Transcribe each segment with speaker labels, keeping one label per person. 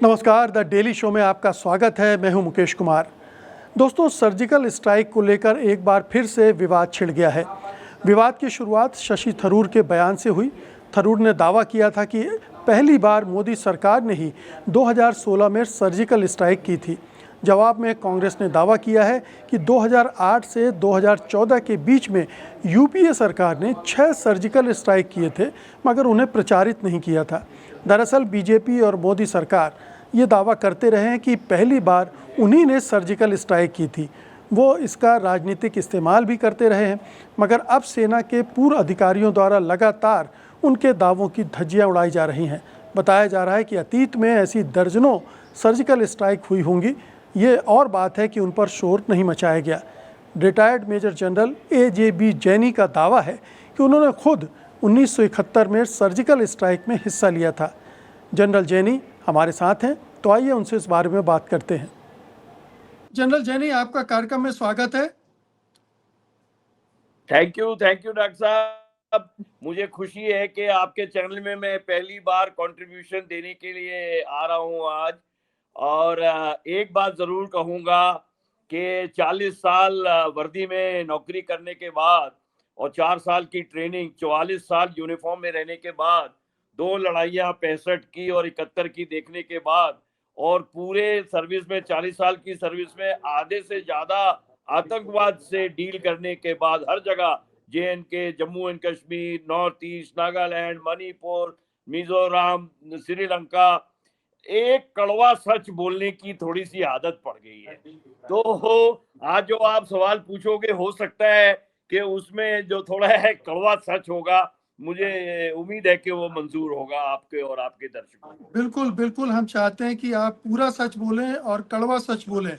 Speaker 1: नमस्कार, the daily show में आपका स्वागत है। मैं हूं मुकेश कुमार। दोस्तों, सर्जिकल स्ट्राइक को लेकर एक बार फिर से विवाद छिड़ गया है। विवाद की शुरुआत शशि थरूर के बयान से हुई। थरूर ने दावा किया था कि पहली बार मोदी सरकार ने ही 2016 में सर्जिकल स्ट्राइक की थी। जवाब में कांग्रेस ने दावा किया है कि 2008 से 2014 के बीच में यूपीए सरकार ने 6 सर्जिकल स्ट्राइक किए थे, मगर उन्हें प्रचारित नहीं किया था। दरअसल बीजेपी और मोदी सरकार ये दावा करते रहे हैं कि पहली बार उन्हीं ने सर्जिकल स्ट्राइक की थी। वो इसका राजनीतिक इस्तेमाल भी करते रहे हैं, मगर अब सेना के पूर्व अधिकारियों द्वारा लगातार उनके दावों की धज्जियां उड़ाई जा रही हैं। बताया जा रहा है कि अतीत में ऐसी दर्जनों सर्जिकल स्ट्राइक हुई होंगी। ये और बात है कि उन पर शोर नहीं मचाया गया। रिटायर्ड मेजर जनरल AJB जैनी का दावा है कि उन्होंने खुद 1971 में सर्जिकल स्ट्राइक में हिस्सा लिया था। जनरल जैनी हमारे साथ हैं, तो आइए उनसे इस बारे में बात करते हैं। जनरल जैनी, आपका कार्यक्रम में स्वागत है।
Speaker 2: थैंक यू डॉक्टर साहब। मुझे खुशी है कि आपके चैनल में मैं पहली बार कंट्रीब्यूशन देने के लिए आ रहा हूं आज। और एक बात जरूर कहूंगा कि 40 साल वर्दी में नौकरी करने के बाद और 4 साल की ट्रेनिंग, 44 साल यूनिफॉर्म में रहने के बाद, 2 लड़ाइयां 65 की और 71 की देखने के बाद, और पूरे सर्विस में 40 साल की सर्विस में आधे से ज्यादा आतंकवाद से डील करने के बाद, हर जगह JNK, Jammu and Kashmir, north east, Nagaland, Manipur, Mizoram, Sri Lanka, एक कड़वा सच बोलने की थोड़ी सी आदत पड़ गई है। तो आज जो आप सवाल पूछोगे, हो सकता है कि उसमें जो थोड़ा है कड़वा सच होगा। मुझे उम्मीद है कि वो मंजूर होगा आपके और आपके दर्शकों को।
Speaker 1: बिल्कुल बिल्कुल, हम चाहते हैं कि आप पूरा सच बोलें और कड़वा सच बोलें।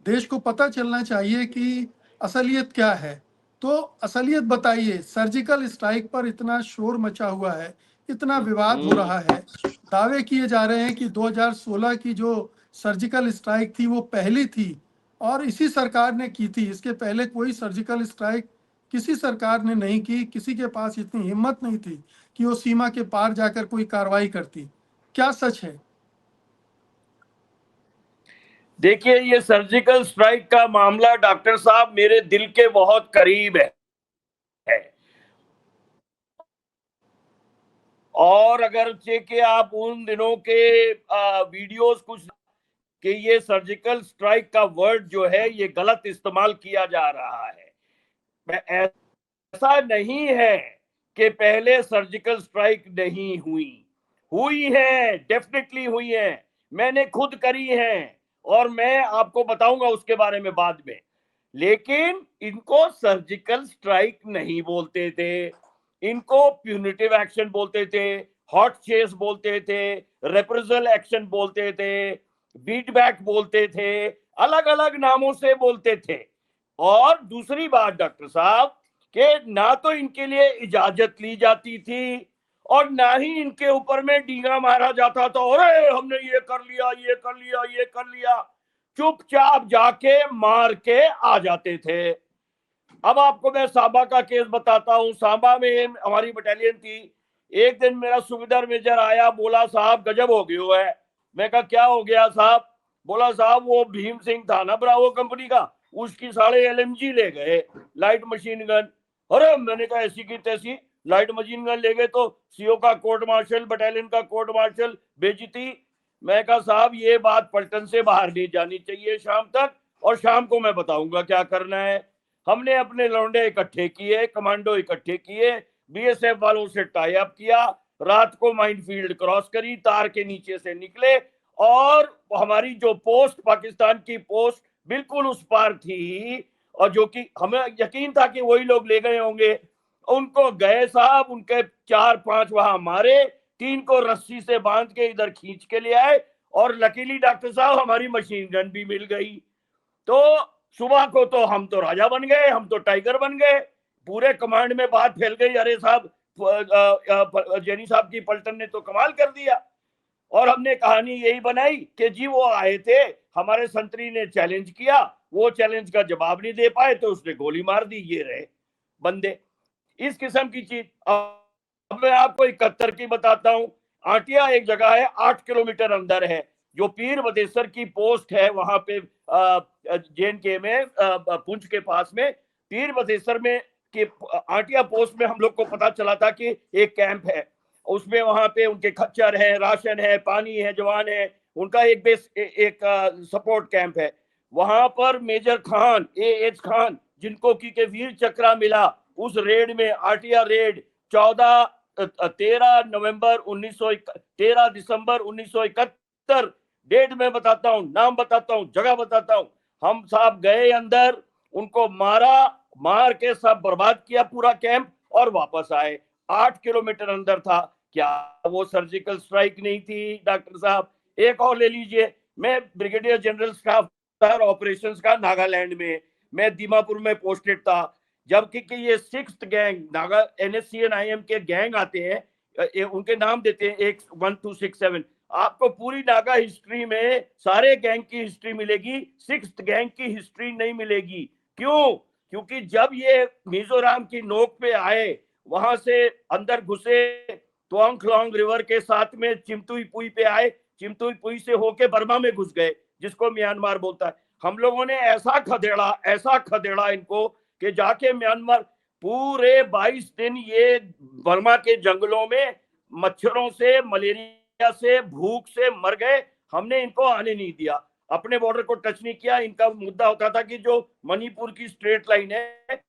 Speaker 1: देश को पता चलना चाहिए कि असलियत क्या है। तो असलियत बताइए। सर्जिकल स्ट्राइक पर इतना शोर मचा हुआ है, इतना विवाद हो रहा है, दावे किए जा रहे हैं कि 2016 की जो सर्जिकल स्ट्राइक थी वो पहली थी और इसी सरकार ने की थी। इसके पहले कोई सर्जिकल स्ट्राइक किसी सरकार ने नहीं की। किसी के पास इतनी हिम्मत नहीं थी कि वो सीमा के पार जाकर कोई कार्रवाई करती। क्या सच है?
Speaker 2: देखिए, ये सर्जिकल स्ट्राइक का मामला डॉक्टर साहब मेरे दिल के बहुत करीब है। और अगर कि आप उन दिनों के वीडियोस कुछ कि ये सर्जिकल स्ट्राइक का वर्ड जो है ये गलत इस्तेमाल किया जा रहा है। ऐसा नहीं है कि पहले सर्जिकल स्ट्राइक नहीं हुई है, डेफिनेटली हुई है। मैंने खुद करी है और मैं आपको बताऊंगा उसके बारे में बाद में। लेकिन इनको सर्जिकल स्ट्राइक नहीं बोलते थे, इनको प्यूनिटिव एक्शन बोलते थे, हॉट चेस बोलते थे, रेप्रेसल एक्शन बोलते थे, बीट बैक बोलते थे, अलग अलग नामों से बोलते थे। और दूसरी बात डॉक्टर साहब, कि ना तो इनके लिए इजाजत ली जाती थी और ना ही इनके ऊपर में डींगा मारा जाता था, अरे हमने ये कर लिया, ये कर लिया, ये कर लिया। चुपचाप जाके मार के आ जाते थे। अब आपको मैं सांबा का केस बताता हूं। सांबा में हमारी बटालियन थी। एक दिन मेरा सूबेदार मेजर आया, बोला साहब गजब हो गया है। मैं कहा क्या हो गया साहब? बोला साहब वो भीम सिंह था ना ब्रावो कंपनी का, उसकी साढ़े LMG ले गए, लाइट मशीन गन। अरे मैंने कहा ऐसी की तैसी लाइट मशीन गन ले गए तो CO का कोर्ट मार्शल, बटालियन का कोर्ट मार्शल, बेइज्जती। मैं कहा साहब ये बात पलटन से बाहर नहीं जानी चाहिए शाम तक, और शाम को मैं बताऊंगा क्या करना है। हमने अपने लौंडे इकट्ठे किए, कमांडो इकट्ठे किए, BSF वालों से टाई अप किया, रात को माइनफील्ड क्रॉस करी, तार के नीचे से निकले, और हमारी जो पोस्ट, पाकिस्तान की पोस्ट बिल्कुल उस पार थी, और जो कि हमें यकीन था कि वही लोग ले गए होंगे, उनको गए साहब, उनके 4-5 वहां मारे, 3 को रस्सी से बांध के इधर खींच के ले आए, और लकीली डॉक्टर साहब हमारी मशीन गन भी मिल गई। तो सुबह को तो हम तो राजा बन गए, हम तो टाइगर बन गए। पूरे कमांड में बात फैल गई, अरे साहब जैनी साहब की पलटन ने तो कमाल कर दिया। और हमने कहानी यही बनाई कि जी वो आए थे, हमारे संतरी ने चैलेंज किया, वो चैलेंज का जवाब नहीं दे पाए तो उसने गोली मार दी, ये रहे बंदे। इस किस्म की चीज। अब मैं आपको 71 की बताता हूं। आटिया एक जगह है, 8 किलोमीटर अंदर है। जो पीर बदेसर की पोस्ट है वहां पे JNK में पुंछ के पास में, पीर बदेसर में कि आटिया पोस्ट में हम लोग को पता चला था कि एक कैंप है, उसमें वहां पे उनके खच्चर है, राशन है, पानी है, जवान है, उनका एक बेस एक सपोर्ट कैंप है। वहां पर मेजर खान AH खान जिनको की वीर चक्र मिला, उस रेड में आटिया रेड 13 दिसंबर 1971, डेट में बताता हूं, नाम बताता हूं, जगह बताता हूं। हम साहब गए अंदर, उनको मारा, मार के सब बर्बाद किया पूरा कैंप और वापस आए। 8 किलोमीटर अंदर था। क्या वो सर्जिकल स्ट्राइक नहीं थी डॉक्टर साहब? एक और ले लीजिए, मैं ब्रिगेडियर जनरल स्टाफ ऑपरेशंस का नागालैंड में, मैं दीमापुर में पोस्टेड था, जबकि कि ये 6th गैंग नागा NSCN-IM के गैंग आते हैं, उनके नाम देते हैं 1 2 6 7। आपको पूरी नागा हिस्ट्री में सारे गैंग की हिस्ट्री मिलेगी, 6th गैंग की हिस्ट्री नहीं मिलेगी। क्यों? क्योंकि जब ये मिजोरम की नोक पे आए, वहां से अंदर घुसे, त्वांगख्लोंग रिवर के साथ में चिमतुई पुई पे आए, चिमतुई पुई से होके बर्मा में घुस गए, जिसको म्यांमार बोलता है। हम लोगों ने ऐसा खदेड़ा इनको कि जाके म्यांमार पूरे 22 दिन ये बर्मा के जंगलों में मच्छरों से, मलेरिया से, भूख से मर गए। हमने इनको आने नहीं दिया, अपने बॉर्डर को टच नहीं किया। इनका मुद्दा होता था कि जो मणिपुर की स्ट्रेट लाइन है,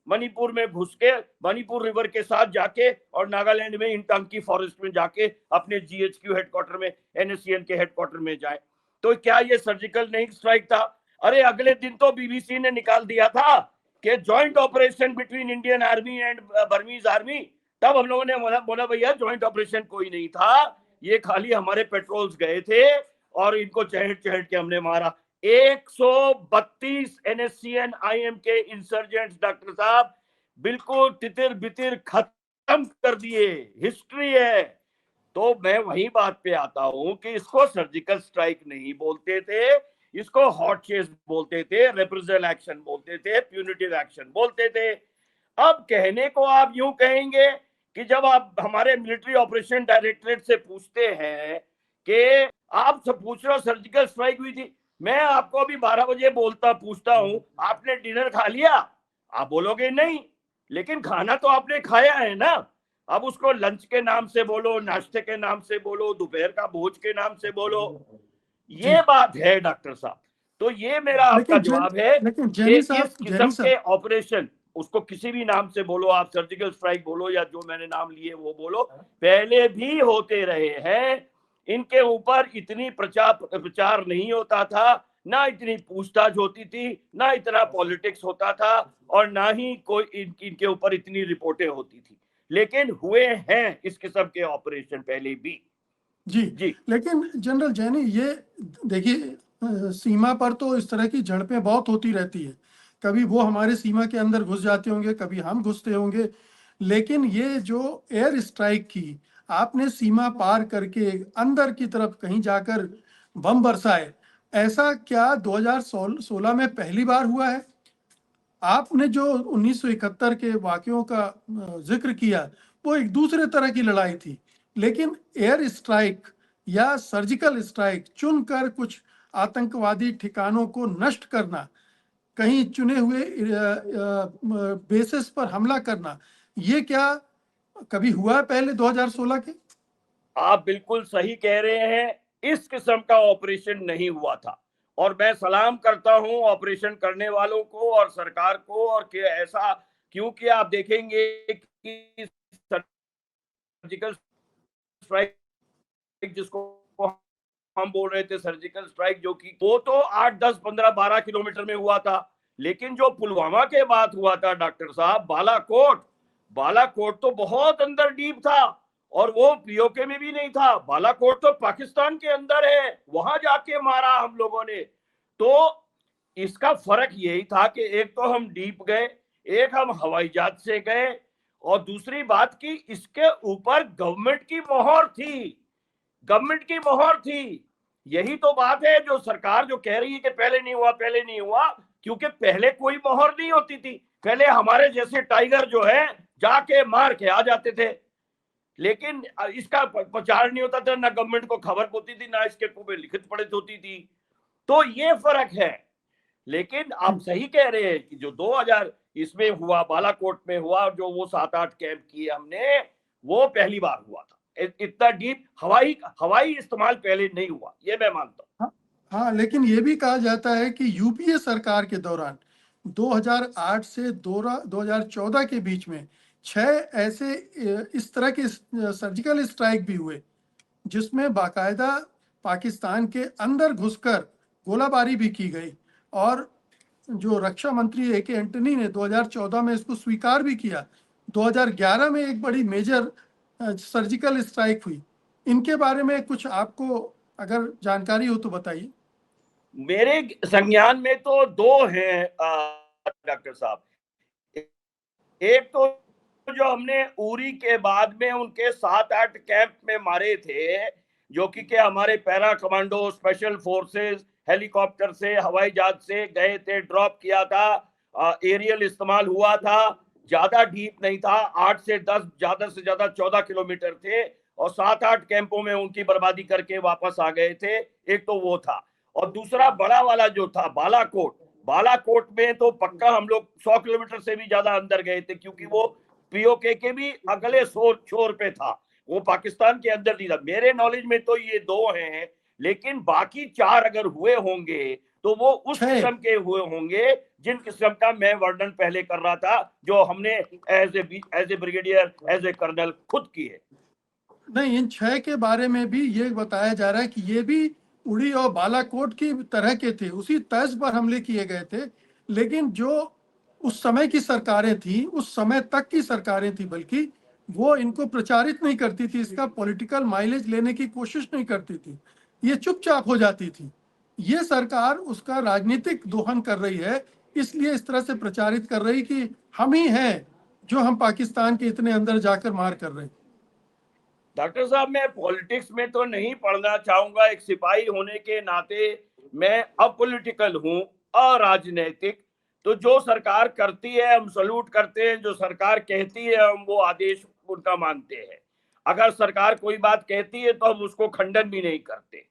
Speaker 2: मणिपुर में घुस के मणिपुर रिवर के साथ जाके और नागालैंड में इंटांकी फॉरेस्ट में जाके अपने GHQ हेडक्वार्टर में, NSCN के हेडक्वार्टर में जाए। तो क्या ये सर्जिकल नहीं स्ट्राइक था? अरे अगले दिन तो BBC ने निकाल दिया था कि joint operation between Indian army and Burmese army. तब हम लोगों ने बोला भैया जॉइंट ऑपरेशन कोई नहीं था, ये खाली हमारे पेट्रोल्स गए थे और इनको चहट चहट के हमने मारा। 132 NSCN-IM के इंसर्जेंट्स डॉक्टर साहब बिल्कुल तितिर बितिर खत्म कर दिए, हिस्ट्री है। तो मैं वही बात पे आता हूं कि इसको सर्जिकल स्ट्राइक नहीं बोलते थे, इसको हॉट चेस बोलते थे, रेप्रिजल एक्शन बोलते थे, प्यूनिटिव एक्शन बोलते थे। अब कहने को आप यूं कहेंगे कि जब आप हमारे मिलिट्री ऑपरेशन डायरेक्टरेट से पूछते हैं कि आप सब पूछ रहे हो सर्जिकल स्ट्राइक हुई थी, मैं आपको अभी 12 बजे पूछता हूं आपने डिनर खा लिया? आप बोलोगे नहीं, लेकिन खाना तो आपने खाया है ना। अब उसको लंच के नाम से बोलो, नाश्ते के नाम से बोलो, दोपहर का भोज के नाम से बोलो, ये बात है डॉक्टर साहब। तो ये मेरा आपका जवाब है कि इस किस्म के ऑपरेशन, उसको किसी भी नाम से बोलो, आप सर्जिकल स्ट्राइक बोलो या जो मैंने नाम लिए वो बोलो, पहले भी होते रहे हैं। इनके ऊपर इतनी प्रचार नहीं होता था, ना इतनी पूछताछ होती थी, ना इतना पॉलिटिक्स होता था, और ना ही कोई इनके ऊपर इतनी रिपोर्टें होती थी। लेकिन हुए हैं इस किस्म के ऑपरेशन पहले भी।
Speaker 1: जी। लेकिन जनरल जैनी, ये देखिए, सीमा पर तो इस तरह की झड़पें बहुत होती रहती है, कभी वो हमारे सीमा के अंदर घुस जाते होंगे, कभी हम घुसते होंगे, लेकिन ये जो एयर स्ट्राइक की, आपने सीमा पार करके अंदर की तरफ कहीं जाकर बम बरसाए, ऐसा क्या 2016 में पहली बार हुआ है? आपने जो 1971 के वाकयों का जिक्र किया, वो एक दूसरे तरह की लड़ाई थी, लेकिन एयर स्ट्राइक या सर्जिकल स्ट्राइक चुनकर कुछ आतंकवादी ठिकानों को नष्ट करना, कहीं चुने हुए बेसिस पर हमला करना, ये क्या कभी हुआ है पहले 2016 के?
Speaker 2: आप बिल्कुल सही कह रहे हैं, इस किस्म का ऑपरेशन नहीं हुआ था, और मैं सलाम करता हूं ऑपरेशन करने वालों को और सरकार को। और कि ऐसा, क्योंकि आप देखेंगे कि सर्जिकल स्ट्राइक जिसको हम बोल रहे थे, सर्जिकल स्ट्राइक, जो कि वो तो 8, 10, 15, 12 किलोमीटर में हुआ था, लेकिन जो पुलवामा के बाद हुआ था डॉक्टर साहब, बालाकोट तो बहुत अंदर डीप था, और वो POK में भी नहीं था। बालाकोट तो पाकिस्तान के अंदर है, वहां जाके मारा हम लोगों ने। तो इसका फर्क यही था कि एक तो हम डीप गए, एक हम हवाई जहाज से गए, और दूसरी बात की इसके ऊपर गवर्नमेंट की मोहर थी। यही तो बात है जो सरकार जो कह रही है कि पहले नहीं हुआ, क्योंकि पहले कोई मोहर नहीं होती थी। पहले हमारे जैसे टाइगर जो है जाके मार के आ जाते थे। लेकिन इसका प्रचार नहीं होता था, ना गवर्नमेंट को खबर होती थी, ना इसके को लिखित पढ़ित होती थी। तो ये फर्क है। लेकिन आप सही कह रहे हैं कि जो 2000 इसमें हुआ, बालाकोट में हुआ, जो वो 7-8 कैंप किए हमने, वो पहली बार हुआ था। इतना डीप हवाई इस्तेमाल पहले नहीं हुआ, ये मैं मानता हूँ।
Speaker 1: हाँ, लेकिन ये भी कहा जाता है कि यूपीए सरकार के दौरान 2008 से 2014 के बीच में 6 ऐसे इस तरह के सर्जिकल स्ट्राइक भी हुए, जिसमें बाकायदा पाकिस्तान के अंदर घुसकर गोलाबारी भी की गई। और जो रक्षा मंत्री ए के एंटनी ने 2014 में इसको स्वीकार भी किया। 2011 में एक बड़ी मेजर सर्जिकल स्ट्राइक हुई। इनके बारे में कुछ आपको अगर जानकारी हो तो बताइए।
Speaker 2: मेरे संज्ञान में तो 2 हैं डॉक्टर साहब। एक तो जो हमने उरी के बाद में उनके 7-8 कैंप में मारे थे, जो कि हमारे para commando, special forces helicopter से, हवाई जहाज से गए थे, ड्रॉप किया था, एरियल इस्तेमाल हुआ था, ज्यादा डीप नहीं था, 8 से 10, ज्यादा से ज्यादा 14 किलोमीटर थे, और 7-8 कैंपों में उनकी बर्बादी करके वापस आ गए थे। एक तो वो था, और दूसरा बड़ा वाला जो था बालाकोट में तो पक्का हम लोग 100 किलोमीटर से भी ज्यादा अंदर गए थे, क्योंकि वो पीओके के भी अगले छोर पे था, वो पाकिस्तान के अंदर नहीं था। मेरे नॉलेज में तो ये 2 हैं, लेकिन बाकी 4 अगर हुए होंगे तो वो उस किस्म के हुए होंगे जिन किस्म का मैं वर्णन पहले कर रहा था, जो हमने as a brigadier, as a colonel खुद किए।
Speaker 1: नहीं, इन 6 के बारे में भी ये बताया जा रहा है कि ये भी उड़ी और बालाकोट की तरह के थे, उसी तर्ज पर हमले किए गए थे। लेकिन जो उस समय की सरकारें थी, उस समय तक की सरकारें थी, बल्कि वो इनको प्रचारित नहीं करती थी, इसका पॉलिटिकल माइलेज लेने की कोशिश नहीं करती थी, ये चुपचाप हो जाती थी। ये सरकार उसका राजनीतिक दोहन कर रही है, इसलिए इस तरह से प्रचारित कर रही कि हम ही हैं जो हम पाकिस्तान के इतने अंदर जाकर मार कर रहे हैं।
Speaker 2: डॉक्टर साहब, मैं पॉलिटिक्स में तो नहीं पढ़ना चाहूंगा, एक सिपाही होने के नाते मैं अपॉलिटिकल हूं, अराजनैतिक। तो जो सरकार करती है हम सल्यूट करते हैं, जो सरकार कहती है हम वो आदेश उनका मानते हैं। अगर सरकार कोई बात कहती है तो हम उसको खंडन भी नहीं करते।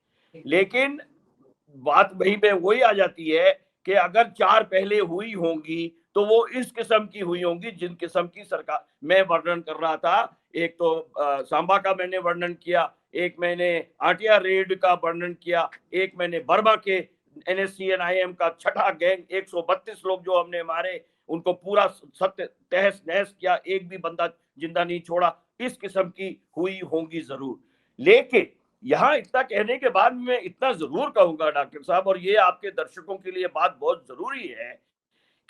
Speaker 2: लेकिन बात वहीं पे वही आ जाती है कि अगर 4 पहले हुई होंगी तो वो इस किस्म की हुई होंगी जिन किस्म की सरकार मैं वर्णन कर रहा था। एक तो सांबा का मैंने वर्णन किया, एक मैंने आटिया रेड का वर्णन किया, एक मैंने बर्मा के NSCN-IM का छठा गैंग 132 लोग जो हमने मारे, उनको पूरा सत्य तहस नहस किया, एक भी बंदा जिंदा नहीं छोड़ा। इस किस्म की हुई होंगी जरूर। लेकिन यहाँ इतना कहने के बाद मैं इतना जरूर कहूंगा डॉक्टर साहब, और ये आपके दर्शकों के लिए बात बहुत जरूरी है,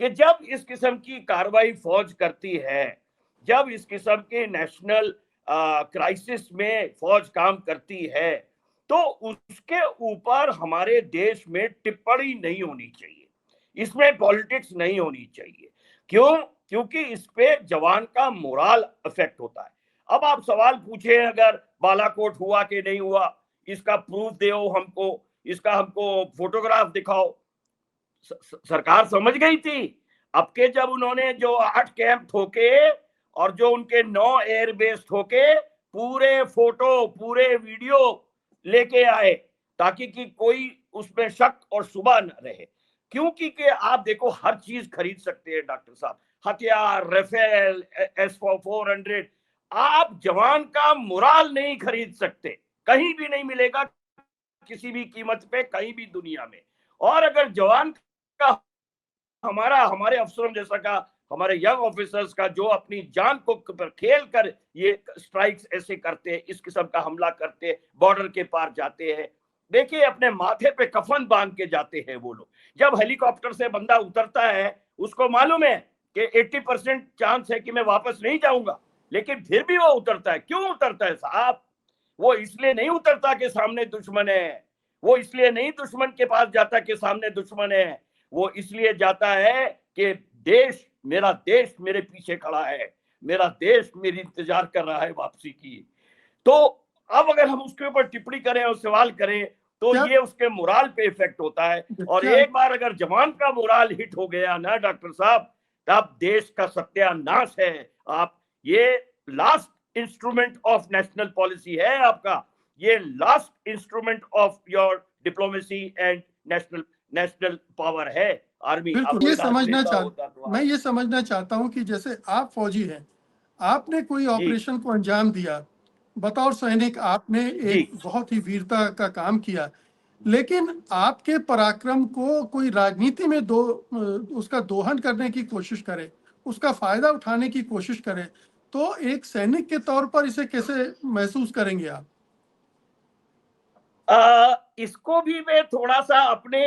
Speaker 2: कि जब इस किस्म की कार्रवाई फौज करती है, जब इस किस्म के नेशनल क्राइसिस में फौज काम करती है, तो उसके ऊपर हमारे देश में टिप्पणी नहीं होनी चाहिए, इसमें पॉलिटिक्स नहीं होनी चाहिए। क्यों? क्योंकि इस पे जवान का मोरल इफेक्ट होता है। अब आप सवाल पूछे अगर बालाकोट हुआ कि नहीं हुआ, इसका प्रूफ दो हमको, इसका हमको फोटोग्राफ दिखाओ। सरकार समझ गई थी। अब के जब उन्होंने जो 8 कैंप ठोके और जो उनके 9 एयरबेस ठोके, पूरे फोटो, पूरे वीडियो लेके आए, ताकि कि कोई उसमें शक और शुबा न रहे। क्योंकि कि आप देखो हर चीज खरीद सकते हैं डॉक्टर साहब, हथियार, राफेल, S-400, आप जवान का मोरल नहीं खरीद सकते, कहीं भी नहीं मिलेगा, किसी भी कीमत पे, कहीं भी दुनिया में। और अगर जवान का हमारे अफसरों जैसा का, हमारे यंग ऑफिसर्स का, जो अपनी जान को खेल कर ये स्ट्राइक्स ऐसे करते हैं, इस किस्म का हमला करते हैं, बॉर्डर के पार जाते हैं, देखिए अपने माथे पे कफन बांध के जाते हैं वो लोग। जब हेलीकॉप्टर से बंदा उतरता है, उसको मालूम है कि 80% चांस है कि मैं वापस नहीं जाऊंगा, लेकिन फिर भी वो उतरता है। क्यों उतरता है साहब? वो इसलिए नहीं उतरता कि सामने दुश्मन है, वो इसलिए नहीं दुश्मन के पास जाता कि सामने दुश्मन है, वो इसलिए जाता है कि मेरा देश मेरे पीछे खड़ा है, मेरा देश मेरी इंतजार कर रहा है वापसी की। तो अब अगर हम उसके ऊपर टिप्पणी करें और सवाल करें तो ये उसके मोरल पे इफेक्ट होता है। और एक बार अगर जवान का मोरल हिट हो गया ना डॉक्टर साहब, तब देश का सत्यानाश है। आप ये last instrument of national policy है आपका, ये last instrument of your diplomacy and national national power है आर्मी।
Speaker 1: बिल्कुल, ये समझना मैं ये समझना चाहता हूं कि जैसे आप फौजी हैं, आपने कोई ऑपरेशन को अंजाम दिया, बतौर सैनिक आपने एक बहुत ही वीरता का काम किया, लेकिन आपके पराक्रम को कोई राजनीति में उसका दोहन करने की कोशिश करे, उसका फायदा उठाने की कोशिश करे, तो एक सैनिक के तौर पर इसे कैसे महसूस करेंगे आप?
Speaker 2: इसको भी मैं थोड़ा सा अपने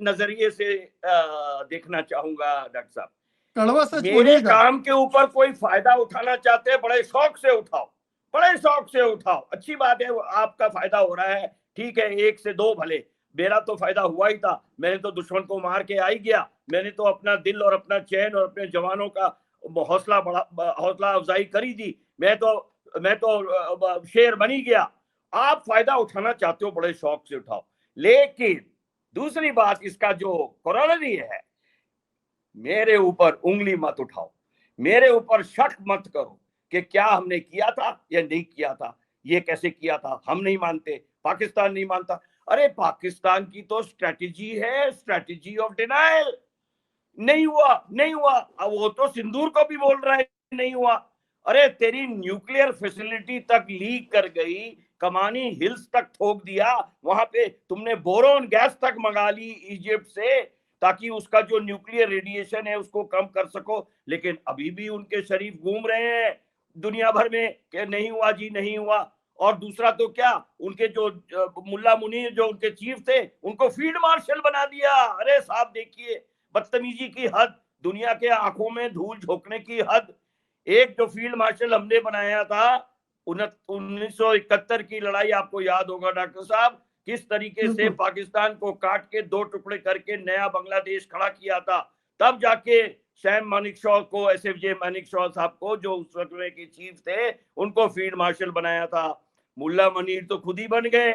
Speaker 2: नजरिए से देखना चाहूंगा डॉक्टर साहब।
Speaker 1: कड़वा सच
Speaker 2: मेरे
Speaker 1: बोलिएगा।
Speaker 2: काम के ऊपर कोई फायदा उठाना चाहते हैं, बड़े शौक से उठाओ, बड़े शौक से उठाओ, अच्छी बात है, आपका फायदा हो रहा है, ठीक है, 1 से 2 भले, मेरा तो फायदा हुआ ही था, मैंने तो दुश्मन को मार के आ ही गया, मैंने तो अपना दिल और अपना चैन और अपने जवानों का हौसला अफजाई करी थी, मैं तो शेर बनी गया। आप फायदा उठाना चाहते हो, बड़े शौक से उठाओ, लेकिन दूसरी बात, इसका जो कोरोलरी है, मेरे ऊपर उंगली मत उठाओ, मेरे ऊपर शक मत करो कि क्या हमने किया था या नहीं किया था, ये कैसे किया था, हम नहीं मानते, पाकिस्तान नहीं मानता। अरे पाकिस्तान की तो स्ट्रेटेजी है, स्ट्रेटेजी ऑफ डिनायल। नहीं हुआ, नहीं हुआ, अब वो तो सिंदूर को भी बोल रहा है नहीं हुआ। अरे तेरी न्यूक्लियर फैसिलिटी तक लीक कर गई, कमानी हिल्स तक ठोक दिया, वहां पे तुमने बोरोन गैस तक मंगा ली इजिप्ट से, ताकि उसका जो न्यूक्लियर रेडिएशन है उसको कम कर सको, लेकिन अभी भी उनके शरीफ घूम रहे हैं दुनिया भर में कि नहीं हुआ जी, नहीं हुआ। और दूसरा तो क्या, उनके जो मुल्ला मुनीर जो उनके चीफ थे, उनको फील्ड मार्शल बना दिया। अरे साहब देखिए, बदतमीजी की हद, दुनिया के आंखों में धूल झोंकने की हद। एक जो फील्ड मार्शल हमने बनाया था 1971 की लड़ाई, आपको याद होगा डॉक्टर साहब, किस तरीके से पाकिस्तान को काट के 2 टुकड़े करके नया बांग्लादेश खड़ा किया था। तब जाके सैम मानिकशॉ को, एसएफजे मानिकशॉ साहब को, जो उस वक्त में के चीफ थे, उनको फील्ड मार्शल बनाया था। मुल्ला मुनीर तो खुद ही बन गए,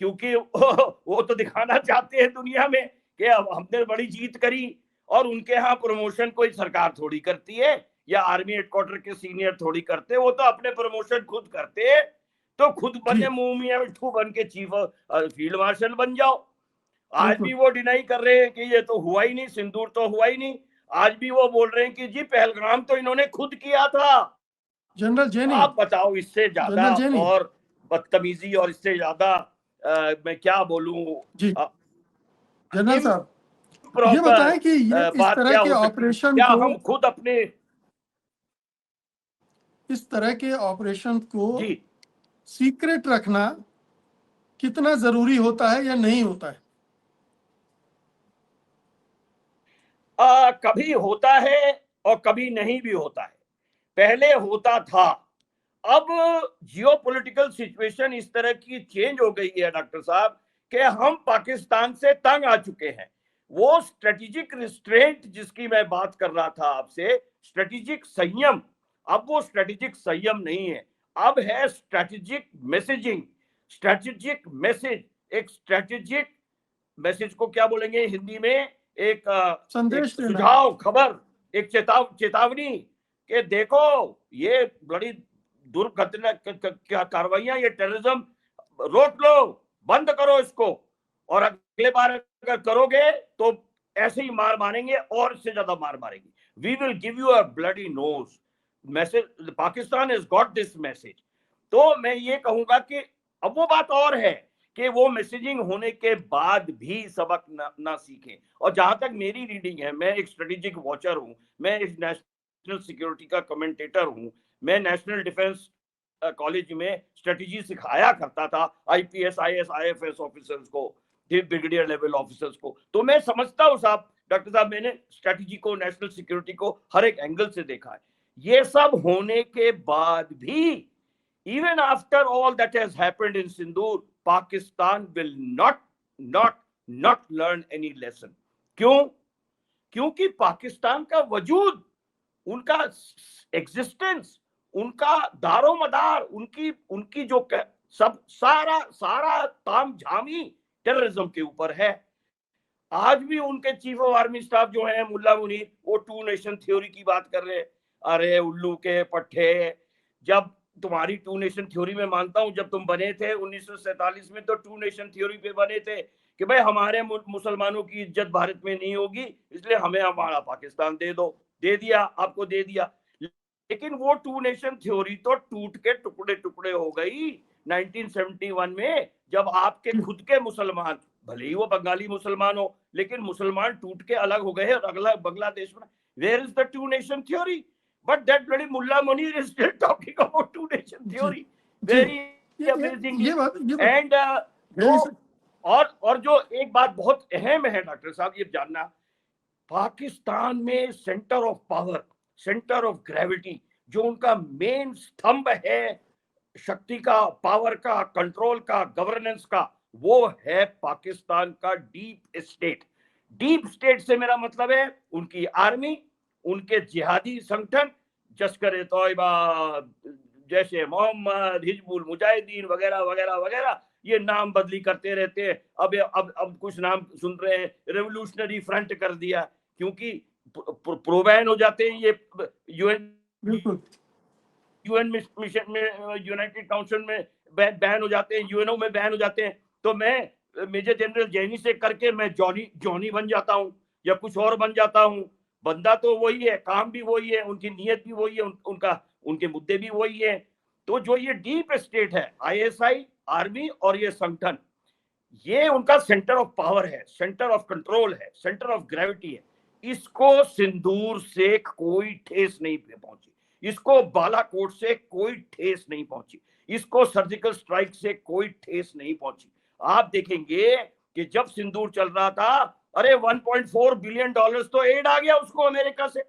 Speaker 2: क्योंकि वो तो दिखाना चाहते हैं दुनिया में कि अब हमने बड़ी जीत करी। और उनके यहाँ प्रमोशन कोई सरकार थोड़ी करती है, या आर्मी हेडक्वार्टर के सीनियर थोड़ी करते, वो तो अपने प्रमोशन खुद करते हैं। तो खुद बने मुंह मियां मिट्ठू बन के चीफ फील्ड मार्शल बन जाओ। आज भी वो डिनाई कर रहे हैं कि ये तो हुआ ही नहीं, सिंदूर तो हुआ ही नहीं। आज भी वो बोल रहे हैं कि जी पहलगाम तो इन्होंने खुद किया था।
Speaker 1: जनरल जेनी,
Speaker 2: आप बताओ, इससे ज्यादा और बदतमीजी और इससे ज्यादा मैं क्या बोलूं
Speaker 1: जी। जनरल साहब ये बताएं कि ये इस तरह के ऑपरेशन को,
Speaker 2: हम खुद अपने
Speaker 1: इस तरह के ऑपरेशन को सीक्रेट रखना कितना जरूरी होता है या नहीं होता है?
Speaker 2: कभी होता है और कभी नहीं भी होता है। पहले होता था, अब जियोपॉलिटिकल सिचुएशन इस तरह की चेंज हो गई है डॉक्टर साहब कि हम पाकिस्तान से तंग आ चुके हैं। वो स्ट्रेटेजिक रिस्ट्रेंट जिसकी मैं बात कर रहा था आपसे, स्ट्रेटेजिक संयम, अब वो स्ट्रेटेजिक संयम नहीं है, अब है स्ट्रेटेजिक मैसेजिंग। स्ट्रेटेजिक मैसेज, एक स्ट्रेटेजिक मैसेज को क्या बोलेंगे हिंदी में, एक
Speaker 1: संदेश,
Speaker 2: सुझाव, खबर, एक चेतावनी कि देखो ये बड़ी दुर्घटना कार्रवाइयां, ये टेररिज्म रोक लो, बंद करो इसको, और अगले बार अगर करोगे तो ऐसे ही मार मारेंगे और इससे ज्यादा मार मारेंगे। We will give you a bloody nose message. Pakistan has got this message. तो मैं ये कहूंगा कि अब वो बात और है कि वो मैसेजिंग होने के बाद भी सबक ना सीखें। और जहां तक मेरी रीडिंग है, मैं एक स्ट्रेटेजिक वॉचर हूं, मैं एक नेशनल सिक्योरिटी का कमेंटेटर हूं, मैं नेशनल डिफेंस कॉलेज में स्ट्रेटेजी सिखाया करता था आईपीएस, आईएएस, आईएफएस ऑफिसर्स को, ब्रिगेडियर लेवल ऑफिसर्स को। तो मैं समझता हूं साहब, डॉक्टर साहब, मैंने स्ट्रेटेजी को, नेशनल सिक्योरिटी को हर एक एंगल से देखा है। ये सब होने के बाद भी, even after all that has happened in Sindoor, Pakistan will not learn any lesson. क्यों? क्योंकि पाकिस्तान का वजूद, उनका एग्जिस्टेंस, उनका दारोमदार, उनकी जो सब सारा ताम झामी टेररिज्म के ऊपर है। आज भी उनके चीफ ऑफ आर्मी स्टाफ जो है मुल्ला मुनीर, वो 2 नेशन थ्योरी की बात कर रहे हैं। अरे उल्लू के पट्टे, जब तुम्हारी टू नेशन थ्योरी में मानता हूं, जब तुम बने थे 1947 में तो टू नेशन थ्योरी पे बने थे कि भाई हमारे मुसलमानों की इज्जत भारत में नहीं होगी, इसलिए हमें हमारा पाकिस्तान दे दो। दे दिया, आपको दे दिया। लेकिन वो टू नेशन थ्योरी तो टूट के टुकड़े टुकड़े हो गई 1971 में, जब आपके खुद के मुसलमान, भले ही वो बंगाली मुसलमान हो, लेकिन मुसलमान टूट के अलग हो गए और अगला बांग्लादेश में। Where is the two nation theory? But that bloody Mullah Munir is still talking about two nation theory. Very amazingly. And और जो एक बात बहुत अहम है डॉक्टर साहब ये जानना, पाकिस्तान में centre of power, centre of gravity, जो उनका मेन स्तंभ है शक्ति का, पावर का, कंट्रोल का, गवर्नेंस का, वो है पाकिस्तान का डीप स्टेट। डीप स्टेट से मेरा मतलब है उनकी आर्मी, उनके जिहादी संगठन, लश्कर तौयबा, जैशे मोहम्मद, हिजबुल मुजाहिदीन वगैरह वगैरह वगैरह, ये नाम बदली करते रहते हैं। अब कुछ नाम सुन रहे हैं, रेवोल्यूशनरी फ्रंट कर दिया, क्योंकि प्रोबैन हो जाते हैं ये यूएन मिशन में, यूनाइटेड काउंसिल में बैन हो जाते हैं, यूएनओ में बैन हो जाते हैं। तो मैं मेजर जनरल जैनी से करके मैं जॉनी बन जाता हूँ या कुछ और बन जाता हूँ। बंदा तो वही है, काम भी वही है, उनकी नीयत भी वही है, उनके मुद्दे भी वही है। तो जो ये डीप स्टेट है, आईएसआई, आर्मी और ये संगठन, ये उनका सेंटर ऑफ पावर है, सेंटर ऑफ कंट्रोल है, सेंटर ऑफ ग्रेविटी है। इसको सिंदूर से कोई ठेस नहीं पहुंची, इसको बालाकोट से कोई ठेस नहीं पहुंची, इसको सर्जिकल स्ट्राइक से कोई ठेस नहीं पहुंची। आप देखेंगे कि जब सिंदूर चल रहा था, अरे 1.4 बिलियन डॉलर्स तो एड आ गया उसको अमेरिका से।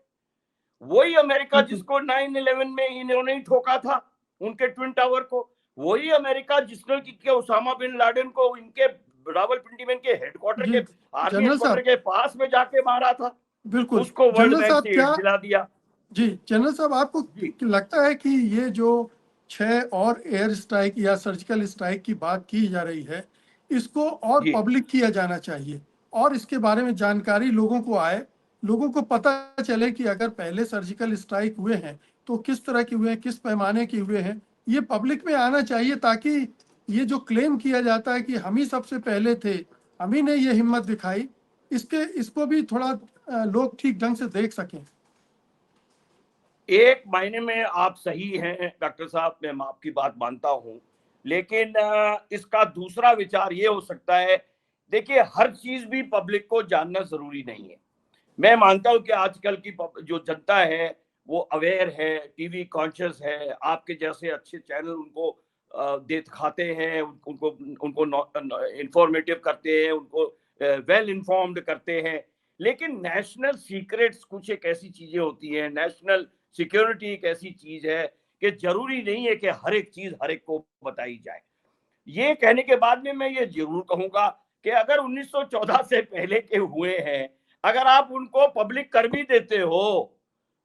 Speaker 2: वही अमेरिका जिसको 9/11 में इन्होंने ही ठोका था, उनके ट्विन टावर को। वही अमेरिका जिसने कि उसामा बिन लादेन को इनके रावलपिंडी में इनके हेडक्वार्टर के, आर्मी हेडक्वार्टर के पास में जाके मारा था।
Speaker 1: बिल्कुल,
Speaker 2: उसको वर्ल्ड बैंक से एड दिला दिया।
Speaker 1: जी जनरल साहब, आपको लगता है कि ये जो 6 और एयर स्ट्राइक या सर्जिकल स्ट्राइक की बात की जा रही है, इसको और पब्लिक किया जाना चाहिए और इसके बारे में जानकारी लोगों को आए, लोगों को पता चले कि अगर पहले सर्जिकल स्ट्राइक हुए हैं तो किस तरह के हुए हैं, किस पैमाने के हुए हैं, ये पब्लिक में आना चाहिए, ताकि ये जो क्लेम किया जाता है कि हम ही सबसे पहले थे, हम ही ने ये हिम्मत दिखाई, इसको भी थोड़ा लोग ठीक ढंग से देख सकें।
Speaker 2: एक मायने में आप सही हैं डॉक्टर साहब, मैं आपकी बात मानता हूं, लेकिन इसका दूसरा विचार ये हो सकता है, देखिए हर चीज भी पब्लिक को जानना जरूरी नहीं है। मैं मानता हूं कि आजकल की जो जनता है वो अवेयर है, टीवी कॉन्शियस है, आपके जैसे अच्छे चैनल उनको दिखाते हैं, उनको इंफॉर्मेटिव करते हैं, उनको वेल इन्फॉर्म्ड करते हैं। लेकिन नेशनल सीक्रेट्स कुछ एक ऐसी चीजें होती हैं, नेशनल सिक्योरिटी एक ऐसी चीज है कि जरूरी नहीं है कि हर एक चीज हर एक को बताई जाए। ये कहने के बाद में मैं ये जरूर कहूंगा कि अगर 1914 से पहले के हुए हैं, अगर आप उनको पब्लिक कर भी देते हो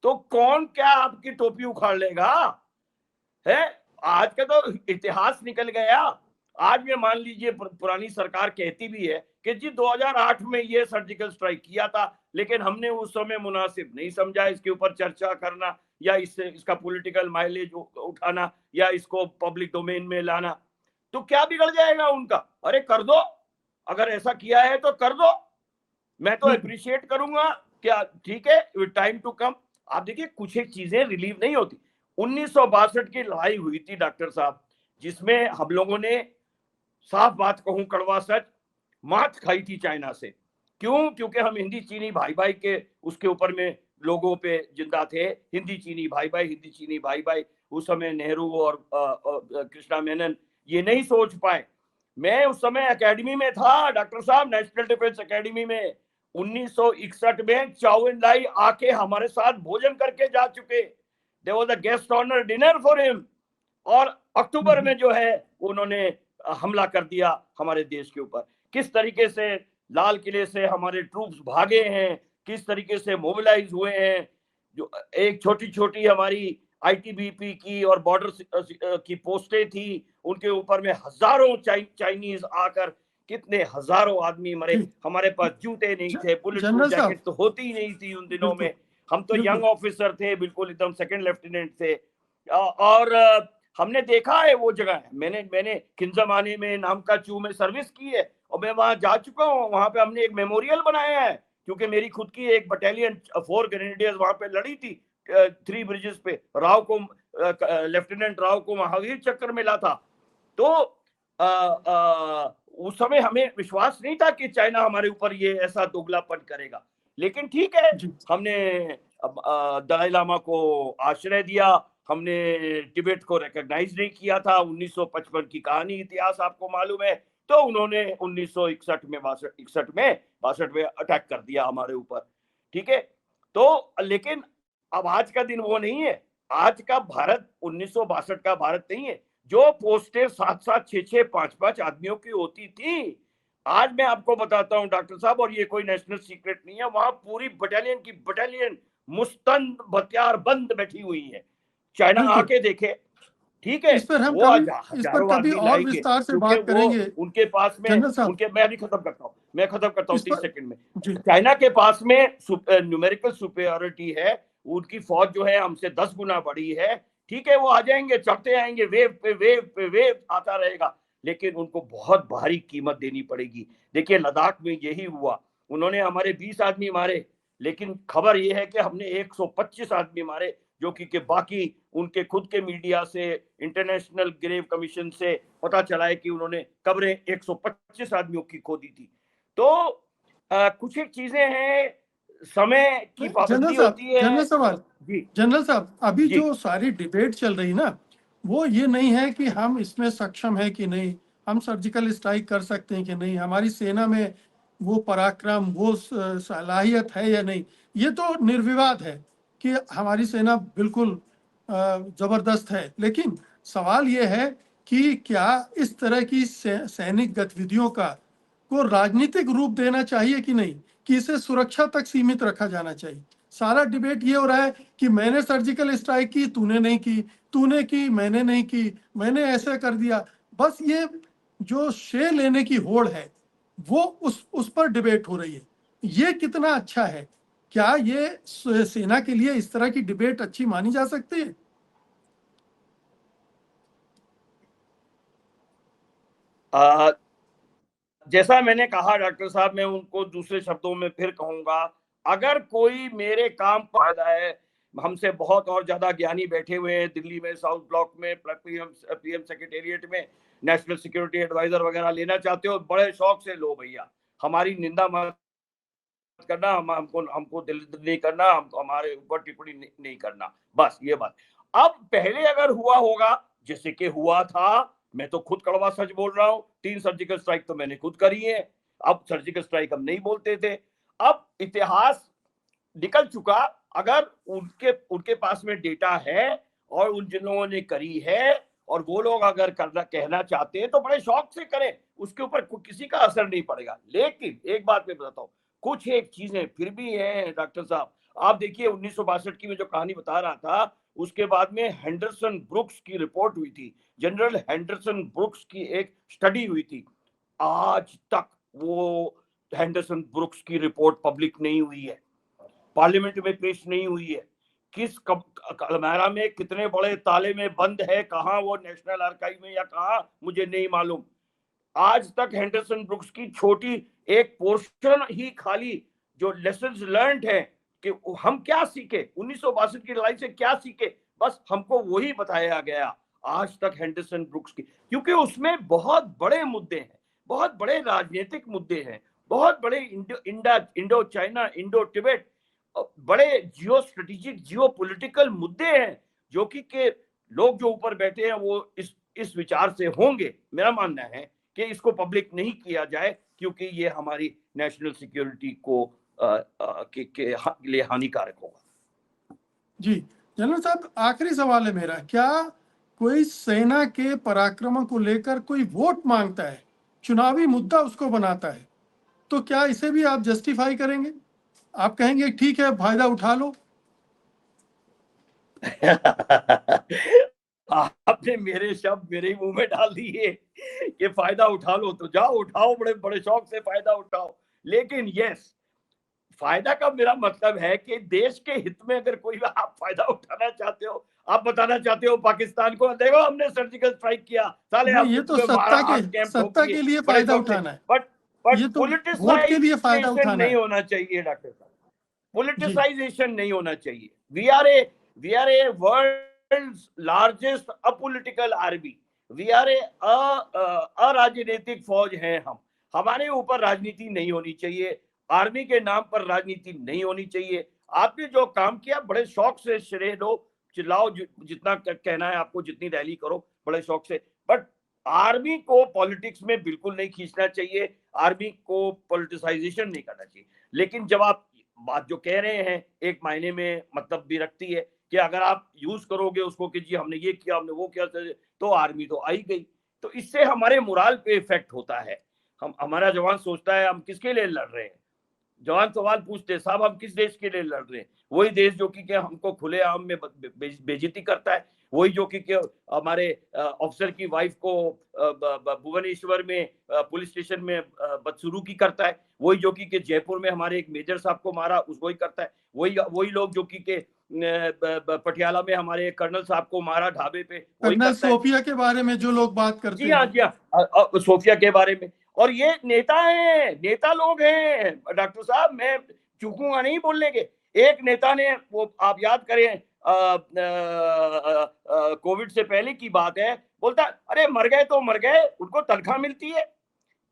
Speaker 2: तो कौन क्या आपकी टोपी उखाड़ लेगा है। आज का तो इतिहास निकल गया। आज में मान लीजिए पुरानी सरकार कहती भी है कि जी 2008 में ये सर्जिकल स्ट्राइक किया था, लेकिन हमने उस समय मुनासिब नहीं समझा इसके ऊपर चर्चा करना या इसका पॉलिटिकल माइलेज उठाना या इसको पब्लिक डोमेन में लाना। तो क्या बिगड़ जाएगा उनका? अरे कर दो, अगर ऐसा किया है तो कर दो, मैं तो अप्रिशिएट करूंगा। क्या ठीक है, टाइम टू कम। आप देखिए कुछ एक चीजें रिलीव नहीं होती। 1962 की लड़ाई हुई थी डॉक्टर साहब, जिसमें हम लोगों ने, साफ बात कहूं कड़वा सच, मात खाई थी चाइना से। क्यों? क्योंकि हम हिंदी चीनी भाई भाई के उसके ऊपर में लोगों पे जिंदा थे, हिंदी चीनी भाई भाई, हिंदी चीनी भाई भाई। उस समय नेहरू और कृष्णा मेनन ये नहीं सोच पाए। मैं उस समय एकेडमी में था डॉक्टर साहब, नेशनल डिफेंस एकेडमी में। 1961 में चाउ एन लाई आके हमारे साथ भोजन करके जा चुके। There was a guest honour dinner for him. और अक्टूबर में जो है उन्होंने हमला कर दिया हमारे देश के ऊपर। किस तरीके से लाल किले से हमारे ट्रूप्स भागे हैं, किस तरीके से मोबिलाइज हुए हैं। जो एक छोटी छोटी हमारी आईटीबीपी की और बॉर्डर की पोस्टें थी, उनके ऊपर में हजारों चाइनीज आकर कितने हजारों आदमी मरे। हमारे पास जूते नहीं थे, बुलेट प्रूफ जैकेट तो होती ही नहीं थी उन दिनों में। हम तो यंग ऑफिसर थे, बिल्कुल एकदम सेकंड लेफ्टिनेंट थे। और हमने देखा है वो जगह है। मैंने खिंजमाने में, नामकाचू में सर्विस की है और मैं वहां जा चुका हूँ। वहां पे हमने एक मेमोरियल बनाया है, क्योंकि मेरी खुद की एक बटालियन 4 ग्रेनेडियर्स वहां पे लड़ी थी 3 ब्रिजेस पे। राव को लेफ्टिनेंट राव को महावीर चक्र मिला था। तो उस समय हमें विश्वास नहीं था कि चाइना हमारे ऊपर ये ऐसा दोगलापन करेगा, लेकिन ठीक है, हमने दलाई लामा को आश्रय दिया, हमने तिब्बत को रिकॉग्नाइज नहीं किया था। 1955 की कहानी, इतिहास आपको मालूम है। तो उन्होंने 1961 में 62 में अटैक कर दिया हमारे ऊपर, ठीक है। तो लेकिन अब आज का दिन वो नहीं है। आज का भारत 1962 का भारत नहीं है। जो पोस्टें 7-7, 6-6, 5-5 आदमियों की होती थी, आज मैं आपको बताता हूं डॉक्टर साहब, और ये कोई नेशनल सीक्रेट नहीं है, वहां पूरी बटालियन की बटालियन मुस्तंद हथियार बंद बैठी हुई है। चाइना आके देखे, ठीक है,
Speaker 1: इस पर हम
Speaker 2: वो
Speaker 1: कभी
Speaker 2: हजारों आदमी
Speaker 1: और
Speaker 2: लाएंगे,
Speaker 1: विस्तार से
Speaker 2: क्योंकि
Speaker 1: बात
Speaker 2: वो
Speaker 1: करेंगे
Speaker 2: उनके पास में,
Speaker 1: जनरल साहब।
Speaker 2: उनके, मैं अभी खत्म करता हूँ 30 सेकंड में।
Speaker 1: जी।
Speaker 2: चाइना के पास में न्यूमेरिकल सुपेरियोरिटी है, उनकी फौज जो है हमसे 10 गुना बड़ी है, ठीक है। वो आ जाएंगे, चढ़ते आएंगे, वेव पे वेव पे वेव आता रहेगा, लेकिन उनको बहुत भारी कीमत देनी पड़ेगी। देखिए लद्दाख में यही हुआ, उन्होंने हमारे 20 आदमी मारे, लेकिन खबर यह है कि हमने 125 आदमी मारे, जो कि बाकी उनके खुद के मीडिया से, इंटरनेशनल ग्रेव कमीशन से पता चला है कि उन्होंने कब्रें 125 आदमियों की खोदी थी। तो कुछ एक चीजें हैं, समय की पाबंदी होती है।
Speaker 1: जनरल साहब, अभी
Speaker 2: जी।
Speaker 1: जो सारी डिबेट चल रही ना, वो ये नहीं है कि हम इसमें सक्षम है कि नहीं, हम सर्जिकल स्ट्राइक कर सकते हैं कि नहीं, हमारी सेना में वो पराक्रम, वो सलाहियत है या नहीं। ये तो निर्विवाद है कि हमारी सेना बिल्कुल जबरदस्त है। लेकिन सवाल ये है कि क्या इस तरह की सैनिक गतिविधियों को राजनीतिक रूप देना चाहिए कि नहीं, कि इसे सुरक्षा तक सीमित रखा जाना चाहिए। सारा डिबेट ये हो रहा है कि मैंने सर्जिकल स्ट्राइक की, तूने नहीं की, तूने की, मैंने नहीं की, मैंने ऐसा कर दिया। बस ये जो श्रेय लेने की होड़ है, वो उस पर डिबेट हो रही है। ये कितना अच्छा है? क्या ये सेना के लिए इस तरह की डिबेट अच्छी मानी जा सकती है?
Speaker 2: जैसा मैंने कहा डॉक्टर साहब, मैं उनको दूसरे शब्दों में फिर कहूंगा, अगर कोई मेरे काम पर फायदा है, हमसे बहुत और ज्यादा ज्ञानी बैठे हुए हैं दिल्ली में, साउथ ब्लॉक में, पीएम सेक्रेटेरिएट में, नेशनल सिक्योरिटी एडवाइजर वगैरह लेना चाहते हो, बड़े शौक से लो भैया, हमारी निंदा मत करना, हमको दिल नहीं करना, हमारे ऊपर टिप्पणी नहीं करना, बस ये बात। अब पहले अगर हुआ होगा, जैसे कि हुआ था, मैं तो खुद कड़वा सच बोल रहा हूं, 3 सर्जिकल स्ट्राइक तो मैंने खुद करी है। अब सर्जिकल स्ट्राइक हम नहीं बोलते थे, अब इतिहास निकल चुका। अगर उनके उनके पास में डेटा है और उन जिन लोगों ने करी है, और वो लोग अगर करना कहना चाहते हैं तो बड़े शौक से करें, उसके ऊपर किसी का असर नहीं पड़ेगा। लेकिन एक बात मैं बताता हूँ, कुछ एक चीजें फिर भी हैं डॉक्टर साहब। आप देखिए 1962 की मैं जो कहानी बता रहा था, उसके बाद में हेंडरसन ब्रुक्स की रिपोर्ट हुई थी, जनरल हेंडरसन ब्रुक्स की एक स्टडी हुई थी। आज तक वो हेंडरसन ब्रुक्स की रिपोर्ट पब्लिक नहीं हुई है, पार्लियामेंट में पेश नहीं हुई है। किस अलमारा में, कितने बड़े ताले में बंद है, कहां वो नेशनल आर्काइव में या कहां, मुझे नहीं मालूम। आज तक हेंडरसन ब्रुक्स की छोटी एक पोर्शन ही खाली, जो लेसन्स लर्न्ड है कि हम क्या सीखे 1962 की लड़ाई से, क्या सीखे, बस हमको वही बताया गया आज तक हेंडरसन ब्रुक्स की। क्योंकि उसमें बहुत बड़े मुद्दे हैं, बहुत बड़े राजनीतिक मुद्दे हैं, बहुत बड़े इंडो चाइना, इंडो तिब्बत, बड़े जियो स्ट्रेटेजिक, जियो पॉलिटिकल मुद्दे हैं, जो कि के लोग जो ऊपर बैठे हैं वो इस विचार से होंगे। मेरा मानना है कि इसको पब्लिक नहीं किया जाए, क्योंकि ये हमारी नेशनल सिक्योरिटी को के लिए हानिकारक होगा।
Speaker 1: जी जनरल साहब, आखिरी सवाल है मेरा, क्या कोई सेना के पराक्रमों को लेकर कोई वोट मांगता है, चुनावी मुद्दा उसको बनाता है, तो क्या इसे भी आप जस्टिफाई करेंगे? आप कहेंगे ठीक है, फायदा उठा लो?
Speaker 2: आपने मेरे शब्द मेरे मुंह में डाल दिए कि फायदा उठा लो, तो जाओ उठाओ, बड़े बड़े शौक से फायदा उठाओ। लेकिन यस, फायदा का मेरा मतलब है कि देश के हित में अगर कोई आप फायदा उठाना चाहते हो, आप बताना चाहते हो पाकिस्तान को, देखो हमने सर्जिकल स्ट्राइक किया, साले
Speaker 1: नहीं, ये तो सत्ता के लिए फायदा उठाना है,
Speaker 2: बट
Speaker 1: ये तो वोट के लिए फायदा
Speaker 2: पोलिटिसाइजेशन
Speaker 1: उठाना
Speaker 2: नहीं
Speaker 1: है।
Speaker 2: होना चाहिए डॉक्टर साहब,
Speaker 1: जी,
Speaker 2: पोलिटिसाइजेशन नहीं होना चाहिए। We are a world's largest apolitical army, we are a अराजनीतिक फौज हैं हम, हमारे ऊपर राजनीति नहीं होनी चाहिए, आर्मी के नाम पर राजनीति नहीं होनी चाहिए। आपने जो काम किया बड़े शौक से श्रेय दो, चिल्लाओ जितना कहना है आपको, जितनी रैली करो बड़े शौक से, बट आर्मी को पॉलिटिक्स में बिल्कुल नहीं खींचना चाहिए, आर्मी को पॉलिटिसाइजेशन नहीं करना चाहिए। लेकिन जब आप बात जो कह रहे हैं एक मायने में मतलब भी रखती है कि अगर आप यूज करोगे उसको कि जी हमने ये किया, हमने वो किया, तो आर्मी तो आई गई, तो इससे हमारे मोराल पे इफेक्ट होता है। हमारा जवान सोचता है हम किसके लिए लड़ रहे हैं, जवान सवाल पूछते हैं साहब हम किस देश के लिए लड़ रहे हैं, वही देश जो कि हमको खुलेआम में बेइज्जती करता है, वही जो कि हमारे ऑफिसर की वाइफ को भुवनेश्वर में पुलिस स्टेशन में बदसलूकी करता है, वही जो कि जयपुर में हमारे एक मेजर साहब को मारा उसको ही करता है, वही लोग जो कि पटियाला में हमारे कर्नल साहब को मारा ढाबे पे,
Speaker 1: कर्नल सोफिया के बारे में जो लोग बात करते हैं।
Speaker 2: जी हाँ, सोफिया के बारे में। और ये नेता हैं, नेता लोग हैं डॉक्टर साहब, मैं चूकूंगा नहीं बोलने के। एक नेता ने, वो आप याद करें कोविड से पहले की बात है, बोलता अरे मर गए तो मर गए, उनको तनख्वाह मिलती है।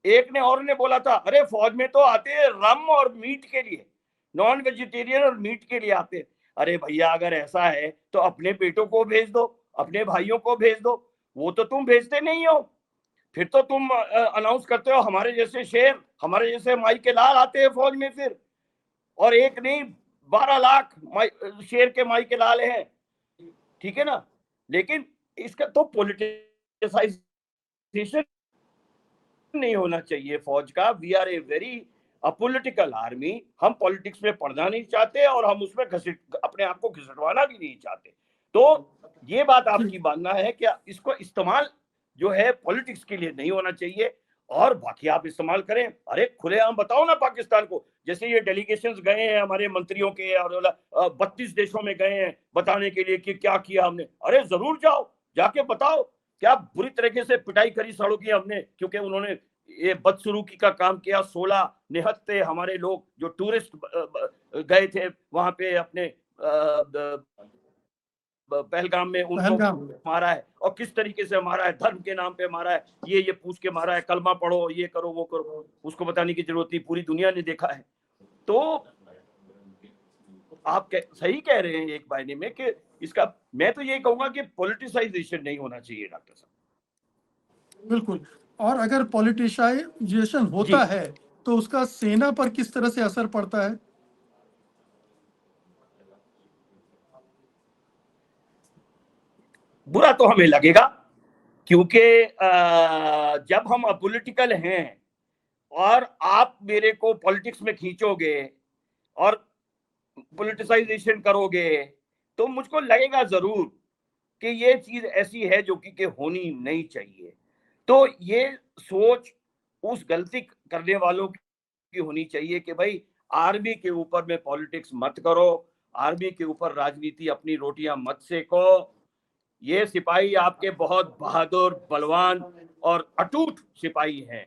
Speaker 2: एक ने और ने बोला था अरे फौज में तो आते हैं रम और मीट के लिए, नॉन वेजिटेरियन और मीट के लिए आते हैं। अरे भैया अगर ऐसा है तो अपने बेटों को भेज दो, अपने भाइयों को भेज दो, वो तो तुम भेजते नहीं हो। फिर तो तुम अनाउंस करते हो हमारे जैसे शेर, हमारे जैसे माई के लाल आते हैं फौज में फिर, और एक नहीं 12 लाख शेर के माई के लाल हैं, ठीक है ना। लेकिन इसका तो पॉलिटिसाइजेशन नहीं होना चाहिए फौज का। We are a very apolitical army, हम पॉलिटिक्स में पढ़ना नहीं चाहते और हम उसमें अपने आप को घिसटवाना भी नहीं चाहते। तो ये बात आपकी मानना है कि इसको इस्तेमाल जो है पॉलिटिक्स के लिए नहीं होना चाहिए, और बाकी आप इस्तेमाल करें। अरे खुलेआम बताओ ना पाकिस्तान को, जैसे ये डेलीगेशंस गए हैं हमारे मंत्रियों के और 32 देशों में गए हैं बताने के लिए कि क्या किया हमने। अरे जरूर जाओ, जाके बताओ क्या बुरी तरीके से पिटाई करी सड़कों की हमने, क्योंकि उन्होंने ये बदसलूकी का काम किया। 16 निहत्ते हमारे लोग जो टूरिस्ट गए थे वहां पे अपने पहलगाम में, उनको मारा है, और किस तरीके से मारा है, धर्म के नाम पे मारा है, ये पूछ के मारा है कलमा पढ़ो, ये करो वो करो, उसको बताने की जरूरत नहीं, पूरी दुनिया ने देखा है। तो आप सही कह रहे हैं एक मायने में कि इसका, मैं तो ये कहूंगा कि पॉलिटिसाइजेशन नहीं होना चाहिए डॉक्टर साहब।
Speaker 1: बिल्कुल, और अगर पॉलिटिसाइजेशन होता है तो उसका सेना पर किस तरह से असर पड़ता है?
Speaker 2: बुरा तो हमें लगेगा, क्योंकि जब हम अपोलिटिकल हैं और आप मेरे को पॉलिटिक्स में खींचोगे और पॉलिटिसाइजेशन करोगे तो मुझको लगेगा जरूर कि ये चीज ऐसी है जो कि होनी नहीं चाहिए। तो ये सोच उस गलती करने वालों की होनी चाहिए कि भाई आर्मी के ऊपर में पॉलिटिक्स मत करो, आर्मी के ऊपर राजनीति अपनी रोटियां मत सेको। ये सिपाही आपके बहुत बहादुर, बलवान और अटूट सिपाही हैं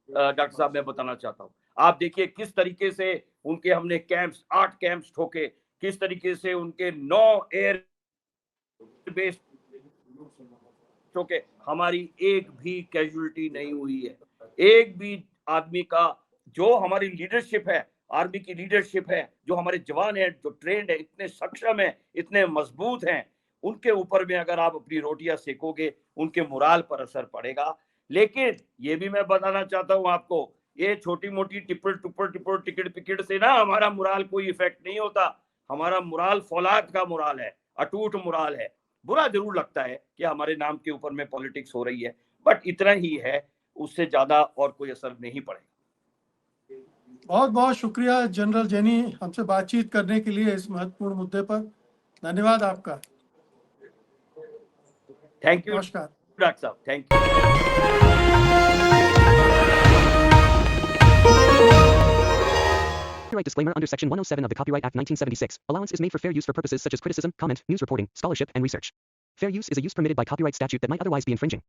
Speaker 2: डॉक्टर साहब, मैं बताना चाहता हूँ। आप देखिए किस तरीके से उनके हमने कैंप्स, 8 कैंप्स ठोके, किस तरीके से उनके 9 एयर बेस ठोके, हमारी एक भी कैजुअलिटी नहीं हुई है। एक भी आदमी का, जो हमारी लीडरशिप है, आर्मी की लीडरशिप है, जो हमारे जवान हैं, जो ट्रेंड है, इतने सक्षम है, इतने मजबूत हैं, उनके ऊपर में अगर आप अपनी रोटियां सेकोगे उनके मोराल पर असर पड़ेगा। लेकिन ये भी मैं बताना चाहता हूं आपको, ये छोटी मोटी टिप्पण टिकट पिकट से ना हमारा मोराल कोई इफेक्ट नहीं होता। हमारा मोराल फौलाद का मोराल है, अटूट मोराल है। बुरा जरूर लगता है कि हमारे नाम के ऊपर में पॉलिटिक्स हो रही है, बट इतना ही है, उससे ज्यादा और कोई असर नहीं पड़ेगा।
Speaker 1: बहुत बहुत शुक्रिया जनरल जैनी, हमसे बातचीत करने के लिए इस महत्वपूर्ण मुद्दे पर। धन्यवाद आपका।
Speaker 2: थैंक यू
Speaker 1: नमस्कार
Speaker 2: डॉक्टर साहब, thank you.
Speaker 3: Copyright disclaimer under Section 107 of the Copyright Act 1976. Allowance is made for fair use for purposes such as criticism, comment, news reporting, scholarship, and research. Fair use is a use permitted by copyright statute that might otherwise be infringing.